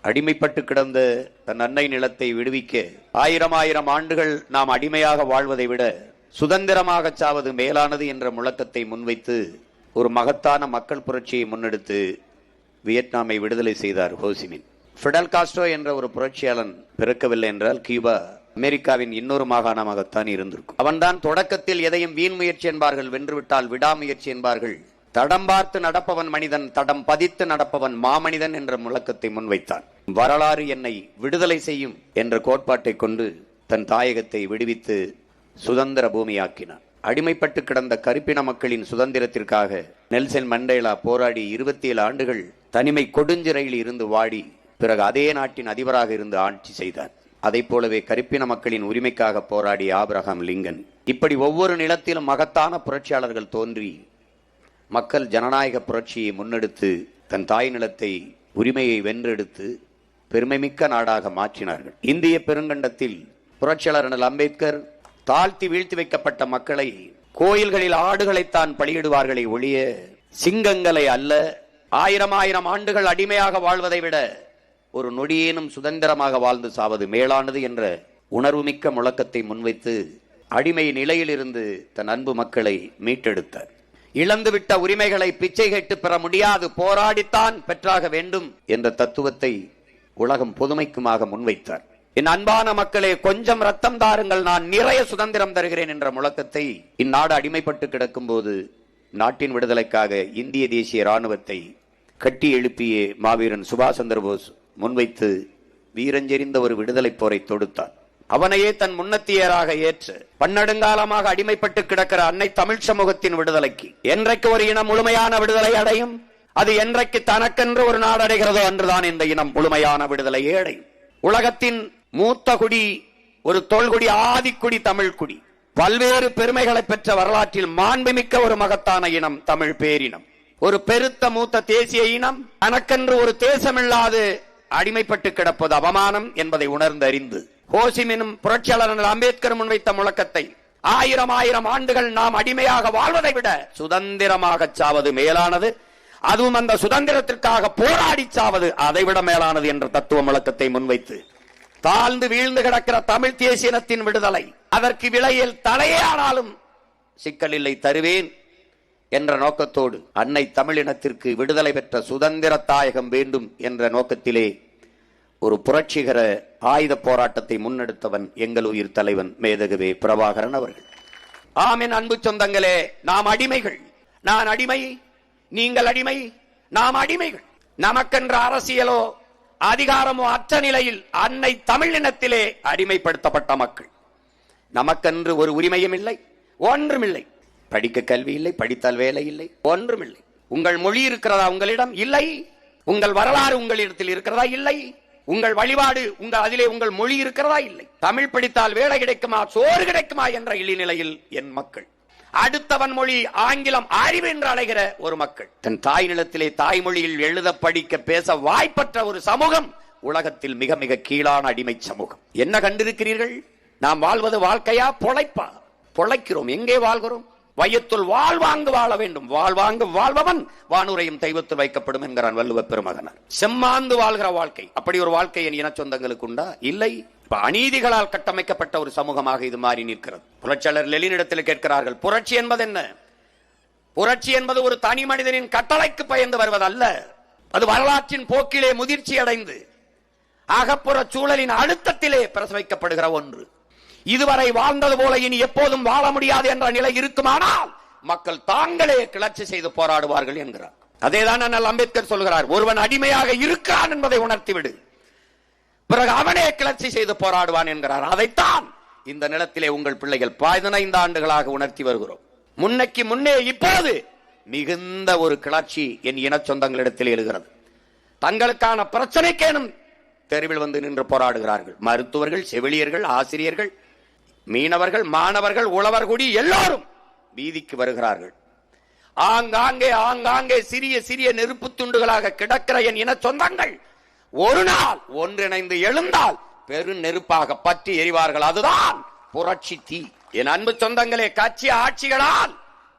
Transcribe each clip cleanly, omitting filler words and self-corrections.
அடிமைப்பட்டு கிடந்த தன் அன்னை நிலத்தை விடுவிக்க ஆயிரம் ஆண்டுகள் நாம் அடிமையாக வாழ்வதை விட சுதந்திரமாக சாவது மேலானது என்ற முழக்கத்தை முன்வைத்து ஒரு மகத்தான மக்கள் புரட்சியை முன்னெடுத்து வியட்நாமை விடுதலை செய்தார் ஹோசிமின். ஃபிடல் காஸ்ட்ரோ என்ற ஒரு புரட்சியாளன் பிறக்கவில்லை என்றால் கியூபா அமெரிக்காவின் இன்னொரு மாகாணமாகத்தான் இருந்திருக்கும். அவன்தான் தொடக்கத்தில் எதையும் வீண் முயற்சி என்பார்கள், வென்றுவிட்டால் விடாமுயற்சி என்பார்கள். தடம் பார்த்து நடப்பவன் மனிதன், தடம் பதித்து நடப்பவன் மாமனிதன் என்ற முழக்கத்தை முன்வைத்தான். வரலாறு என்னை விடுதலை செய்யும் என்ற கோட்பாட்டை கொண்டு தன் தாயகத்தை விடுவித்து சுதந்திர பூமியாக்கினான். அடிமைப்பட்டு கிடந்த கருப்பின மக்களின் சுதந்திரத்திற்காக நெல்சன் மண்டேலா போராடி 27 ஆண்டுகள் தனிமை கொடுஞ்சிறையில் இருந்து வாடி பிறகு அதே நாட்டின் அதிபராக இருந்து ஆட்சி செய்தார். அதை போலவே கருப்பின மக்களின் உரிமைக்காக போராடிய ஆபிரகாம் லிங்கன். இப்படி ஒவ்வொரு நிலத்திலும் மகத்தான புரட்சியாளர்கள் தோன்றி மக்கள் ஜனநாயக புரட்சியை முன்னெடுத்து தன் தாய் நிலத்தை உரிமையை வென்றெடுத்து பெருமைமிக்க நாடாக மாற்றினார்கள். இந்திய பெருங்கண்டத்தில் புரட்சியாளர் அண்ணல் அம்பேத்கர் தாழ்த்தி வீழ்த்தி வைக்கப்பட்ட மக்களை கோயில்களில் ஆடுகளைத்தான் பலியிடுவார்களை ஒழிய சிங்கங்களை அல்ல. ஆயிரம் ஆண்டுகள் அடிமையாக வாழ்வதை விட ஒரு நொடியேனும் சுதந்திரமாக வாழ்ந்து சாவது மேலானது என்ற உணர்வுமிக்க முழக்கத்தை முன்வைத்து அடிமை நிலையிலிருந்து தன் அன்பு மக்களை மீட்டெடுத்தார். இழந்துவிட்ட உரிமைகளை பிச்சை கேட்டு பெற முடியாது, போராடித்தான் பெற்றாக வேண்டும் என்ற தத்துவத்தை உலகம் பொதுமைக்குமாக முன்வைத்தார். என் அன்பான மக்களே, கொஞ்சம் ரத்தம் தாருங்கள், நான் நிறைய சுதந்திரம் தருகிறேன் என்ற முழக்கத்தை இந்நாடு அடிமைப்பட்டு கிடக்கும் போது நாட்டின் விடுதலைக்காக இந்திய தேசிய ராணுவத்தை கட்டி எழுப்பிய மாவீரன் சுபாஷ் சந்திர போஸ் முன்வைத்து வீரஞ்செறிந்த ஒரு விடுதலை போரை தொடுத்தார். அவனையே தன் முன்னத்தியராக ஏற்று பன்னெடுங்காலமாக அடிமைப்பட்டு கிடக்கிற அன்னை தமிழ் சமூகத்தின் விடுதலைக்கு என்றைக்கு ஒரு இனம் முழுமையான விடுதலை அடையும், அது என்றைக்கு தனக்கென்று ஒரு நாடு அடைகிறதோ அன்றுதான் இந்த இனம் முழுமையான விடுதலையே அடையும். உலகத்தின் மூத்த குடி, ஒரு தொல்குடி, ஆதிக்குடி தமிழ் குடி, பல்வேறு பெருமைகளை பெற்ற வரலாற்றில் மாண்புமிக்க ஒரு மகத்தான இனம் தமிழ் பேரினம். ஒரு பெருத்த மூத்த தேசிய இனம் தனக்கென்று ஒரு தேசமில்லாது அடிமைப்பட்டு கிடப்பது அவமானம் என்பதை உணர்ந்தறிந்து ஹோசிமினும் புரட்சியாளர் அம்பேத்கர் முன்வைத்த முழக்கத்தை ஆயிரம் ஆண்டுகள் நாம் அடிமையாக வாழ்வதை விட சுதந்திரமாக சாவது மேலானது, அதுவும் அந்த சுதந்திரத்திற்காக போராடி சாவது அதைவிட மேலானது என்ற தத்துவ முழக்கத்தை முன்வைத்து தாழ்ந்து வீழ்ந்து கிடக்கிற தமிழ் தேசியனத்தின் விடுதலை, அதற்கு விலையில் தலையே ஆனாலும் சிக்கல் இல்லை தருவேன் என்ற நோக்கத்தோடு அன்னை தமிழினத்திற்கு விடுதலை பெற்ற சுதந்திர தாயகம் வேண்டும் என்ற நோக்கத்திலே ஒரு புரட்சிகர ஆயுத போராட்டத்தை முன்னெடுத்தவன் எங்கள் உயிர் தலைவன் மேதகுவே பிரபாகரன் அவர்கள். ஆமென். அன்பு சொந்தங்களே, நாம் அடிமைகள். நான் அடிமை, நீங்கள் அடிமை, நாம் அடிமைகள். நமக்கென்ற அரசியலோ அதிகாரமோ அற்ற நிலையில் அன்னை தமிழினத்திலே அடிமைப்படுத்தப்பட்ட மக்கள். நமக்கென்று ஒரு உரிமையும் இல்லை, ஒன்றுமில்லை. படிக்க கல்வி இல்லை, படித்தால் வேலை இல்லை, ஒன்றுமில்லை. உங்கள் மொழி இருக்கிறதா உங்களிடம்? இல்லை. உங்கள் வரலாறு உங்களிடத்தில் இருக்கிறதா? இல்லை. உங்கள் வழிபாடு அதிலே உங்கள் மொழி இருக்கிறதா? இல்லை. தமிழ் படித்தால் வேலை கிடைக்குமா, சோறு கிடைக்குமா என்ற இழிநிலையில் என் மக்கள். அடுத்தவன் மொழி ஆங்கிலம் அறிவு என்று அழைகிற ஒரு மக்கள். தன் தாய் நிலத்திலே தாய்மொழியில் எழுத படிக்க பேச வாய்ப்பற்ற ஒரு சமூகம் உலகத்தில் மிக மிக கீழான அடிமை சமூகம். என்ன கண்டிருக்கிறீர்கள்? நாம் வாழ்வது வாழ்க்கையா, பொழைப்பா? பொழைக்கிறோம். எங்கே வாழ்கிறோம்? வையத்துள் வாழ்வாங்கு வாழ வேண்டும். வாழ்வாங்கு வாழ்பவன் வானுரையும் தெய்வத்து வைக்கப்படும் என்கிறான் வள்ளுவ பெருமகனார். செம்மாந்து வாழ்கிற வாழ்க்கை, அப்படி ஒரு வாழ்க்கை என் இன சொந்தங்களுக்கு உண்டா? இல்லை. அநீதிகளால் கட்டமைக்கப்பட்ட ஒரு சமூகமாக இது மாறி நிற்கிறது. புரட்சியாளர் லெனினிடத்தில் கேட்கிறார்கள், புரட்சி என்பது என்ன? புரட்சி என்பது ஒரு தனி மனிதனின் கட்டளைக்கு பயந்து வருவதல்ல. அது வரலாற்றின் போக்கிலே முதிர்ச்சி அடைந்து அகப்புற சூழலின் அழுத்தத்திலே பிரசவிக்கப்படுகிற ஒன்று. இதுவரை வாழ்ந்தது போல இனி எப்போதும் வாழ முடியாது என்ற நிலை இருக்குமானால் மக்கள் தாங்களே கிளர்ச்சி செய்து போராடுவார்கள் என்கிறார். அதேதான் அண்ணல் அம்பேத்கர் சொல்கிறார், ஒருவன் அடிமையாக இருக்கிறான் என்பதை உணர்த்திவிடு, பிறகு அவனே கிளர்ச்சி செய்து போராடுவான் என்கிறார். அதைத்தான் இந்த நிலத்திலே உங்கள் பிள்ளைகள் 15 ஆண்டுகளாக உணர்த்தி வருகிறோம். முன்னைக்கு முன்னே இப்போது மிகுந்த ஒரு கிளர்ச்சி என் இன சொந்தங்களிடத்தில் எழுகிறது. தங்களுக்கான பிரச்சனைக்கேனும் தெருவில் வந்து நின்று போராடுகிறார்கள். மருத்துவர்கள், செவிலியர்கள், ஆசிரியர்கள், மீனவர்கள், மாணவர்கள், உழவர்குடி எல்லோரும் வீதிக்கு வருகிறார்கள். ஆங்காங்கே சிறிய சிறிய நெருப்பு துண்டுகளாக கிடக்கிற என் இன சொந்தங்கள் ஒரு நாள் ஒன்றிணைந்து எழுந்தால் பெரு நெருப்பாக பற்றி எரிவார்கள். அதுதான் புரட்சி தீ. என் அன்பு சொந்தங்களே, கட்சி ஆட்சிகளால்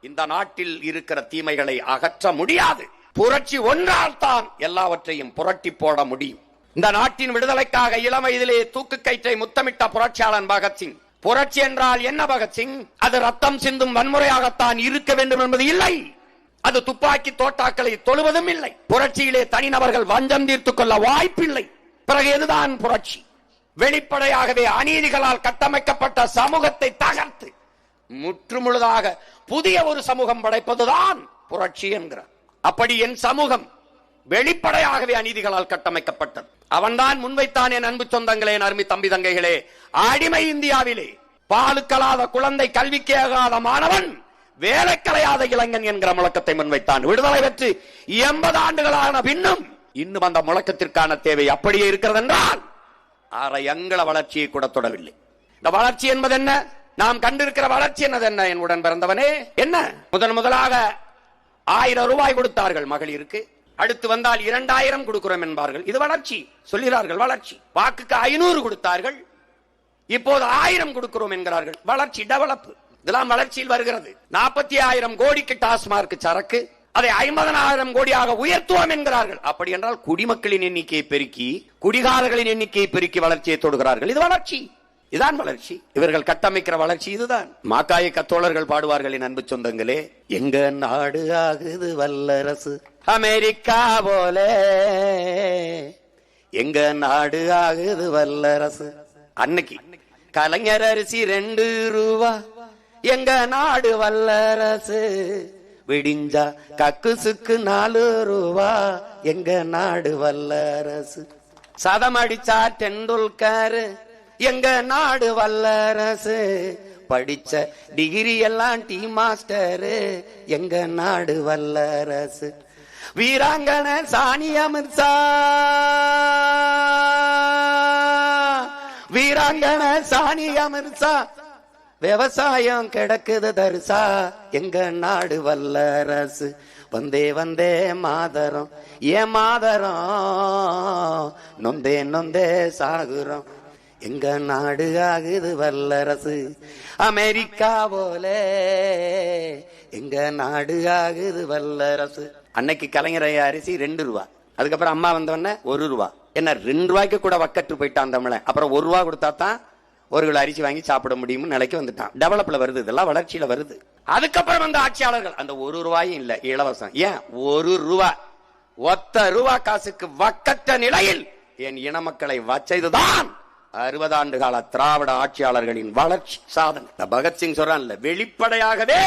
இந்த நாட்டில் இருக்கிற தீமைகளை அகற்ற முடியாது. புரட்சி ஒன்றால் தான் எல்லாவற்றையும் புரட்டி போட முடியும். இந்த நாட்டின் விடுதலைக்காக இளம் வயதிலே தூக்கு கயிற்றை முத்தமிட்ட புரட்சியாளன் பகத்சிங். புரட்சி என்றால் என்ன பகத்சிங்? அது ரத்தம் சிந்தும் வன்முறையாகத்தான் இருக்க வேண்டும் என்பது இல்லை. அது துப்பாக்கி தோட்டாக்களை தொழுவதும் இல்லை. புரட்சியிலே தனிநபர்கள் வஞ்சம் தீர்த்துக் கொள்ள வாய்ப்பில்லை. பிறகு எதுதான் புரட்சி? வெளிப்படையாகவே அநீதிகளால் கட்டமைக்கப்பட்ட சமூகத்தை தகர்த்து முற்றுமுழுதாக புதிய ஒரு சமூகம் படைப்பதுதான் புரட்சி என்கிறார். அப்படி என் சமூகம் வெளிப்படையாகவே அநீதிகளால் கட்டமைக்கப்பட்டது. அவன்தான் முன்வைத்தான். என் அன்பு சொந்தங்களே, அருமை தம்பி தங்கைகளே, அடிமை இந்தியாவிலே பாலுக்கலாத குழந்தை, கல்விக்கு ஆகாத மாணவன், வேலை கலையாத இளைஞன் என்கிற முழக்கத்தை முன்வைத்தான். விடுதலை பெற்று 80 ஆண்டுகளான பின்னும் இன்னும் அந்த முழக்கத்திற்கான தேவை அப்படியே இருக்கிறது என்றால் அரை அங்கள வளர்ச்சியை கூட தொடவில்லை. இந்த வளர்ச்சி என்பது என்ன? நாம் கண்டிருக்கிற வளர்ச்சி என்னது? என்ன என் உடன் பிறந்தவனே, என்ன முதலாக 1000 ரூபாய் கொடுத்தார்கள் மகளிருக்கு. அடுத்து வந்தால் 2000 கொடுக்கிறோம் என்பார்கள். இது வளர்ச்சி சொல்கிறார்கள். வளர்ச்சி. வாக்குக்கு 500 கொடுத்தார்கள், இப்போது 1000 கொடுக்கிறோம் என்கிறார்கள். வளர்ச்சி, டெவலப். இதெல்லாம் வளர்ச்சியில் வருகிறது. 40,000 கோடிக்கு டாஸ்மார்க் சரக்கு, அதை 50,000 கோடியாக உயர்த்துவோம் என்கிறார்கள். அப்படி என்றால் குடிமக்களின் எண்ணிக்கையை பெருக்கி, குடிகாரர்களின் எண்ணிக்கையை பெருக்கி வளர்ச்சியை தொடுகிறார்கள். இது வளர்ச்சி. இதான் வளர்ச்சி. இவர்கள் கட்டமைக்கிற வளர்ச்சி இதுதான். மாக்காய கத்தோழர்கள் பாடுவார்கள். என் அன்பு சொந்தங்களே, எங்க நாடு ஆகுது வல்லரசு அமெரிக்கா போல, எங்க நாடு ஆகுது வல்லரசு. அன்னைக்கு கலைஞர் அரிசி 2 ரூபா, எங்க நாடு வல்லரசு. விடிஞ்சா கக்குசுக்கு 4 ரூபா, எங்க நாடு வல்லரசு. சதம் அடிச்சா டெண்டுல்கர், எங்க நாடு வல்லரசு. படிச்ச டிகிரி எல்லாம் டீ மாஸ்டர், எங்க நாடு வல்லரசு. வீராங்கன சானியா மிர்சா, வீராங்கன சானியா மிர்சா, விவசாயம் கிடக்குது தரிசா, எங்க நாடு வல்லரசு. வந்தே வந்தே மாதரம், ஏன் மாதரம், நொந்தே நொந்தே சாகுறோம், எங்க நாடு ஆகுது வல்லரசு அமெரிக்கா போல, எங்க நாடு ஆகுது வல்லரசு. அன்னைக்கு கலைஞர் அரிசி 2 ரூபா, அதுக்கப்புறம் அம்மா வந்தவொடனே 1 ரூபா. என்ன 2 ரூபாய்க்கு கூட வக்கற்று போயிட்டான் தமிழன். அப்புறம் 1 ரூபா கொடுத்தா தான் 1 கிலோ அரிசி வாங்கி சாப்பிட முடியும் நிலைக்கு வந்துட்டான். டெவலப்ல வருது, இதெல்லாம் வளர்ச்சியில வருது. அதுக்கப்புறம் அந்த ஆட்சியாளர்கள் அந்த 1 ரூபாயும் இல்ல, இலவசம். ஏன் 1 ரூபா, ஒத்த ரூபா காசுக்கு வக்கற்ற நிலையில் என் இன மக்களை வச்சதுதான் 60 ஆண்டு கால திராவிட ஆட்சியாளர்களின் வளர்ச்சி சாதனை. பகத்சிங் சொல்றான்ல, வெளிப்படையாகவே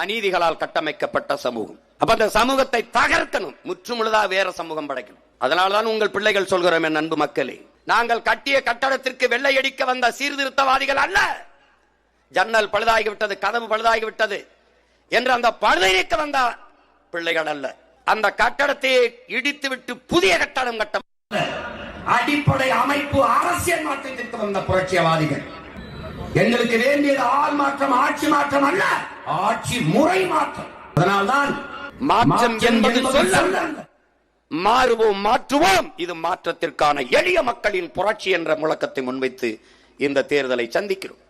அநீதிகளால் கட்டமைக்கப்பட்ட சமூகம். அப்ப அந்த சமூகத்தை தகர்க்கணும், முற்றுமுழுதா வேற சமூகம் படைக்கணும். அதனால்தான் உங்கள் பிள்ளைகள் சொல்கிறோம், என் அன்பு மக்களே, நாங்கள் கட்டிய கட்டடத்திற்கு வெள்ளை அடிக்க வந்த சீர்திருத்தவாதிகள் அல்ல. ஜன்னல் பழுதாகிவிட்டது, கதவு பழுதாகிவிட்டது என்று அந்த பழுதை நீக்க வந்த பிள்ளைகள் அல்ல. அந்த கட்டடத்தை இடித்து விட்டு புதிய கட்டடம் கட்ட அடிப்படை அமைப்பு அரசியல் மாற்றத்திற்கு வந்த புரட்சியவாதிகள். எங்களுக்கு வேண்டியது ஆள் மாற்றம், ஆட்சி மாற்றம் அல்ல, ஆட்சி முறை மாற்றம். அதனால்தான் மாற்றம் என்பது சொல்ல, மாறுவோம் மாற்றுவோம். இது மாற்றத்திற்கான எளிய மக்களின் புரட்சி என்ற முழக்கத்தை முன்வைத்து இந்த தேர்தலை சந்திக்கிறோம்.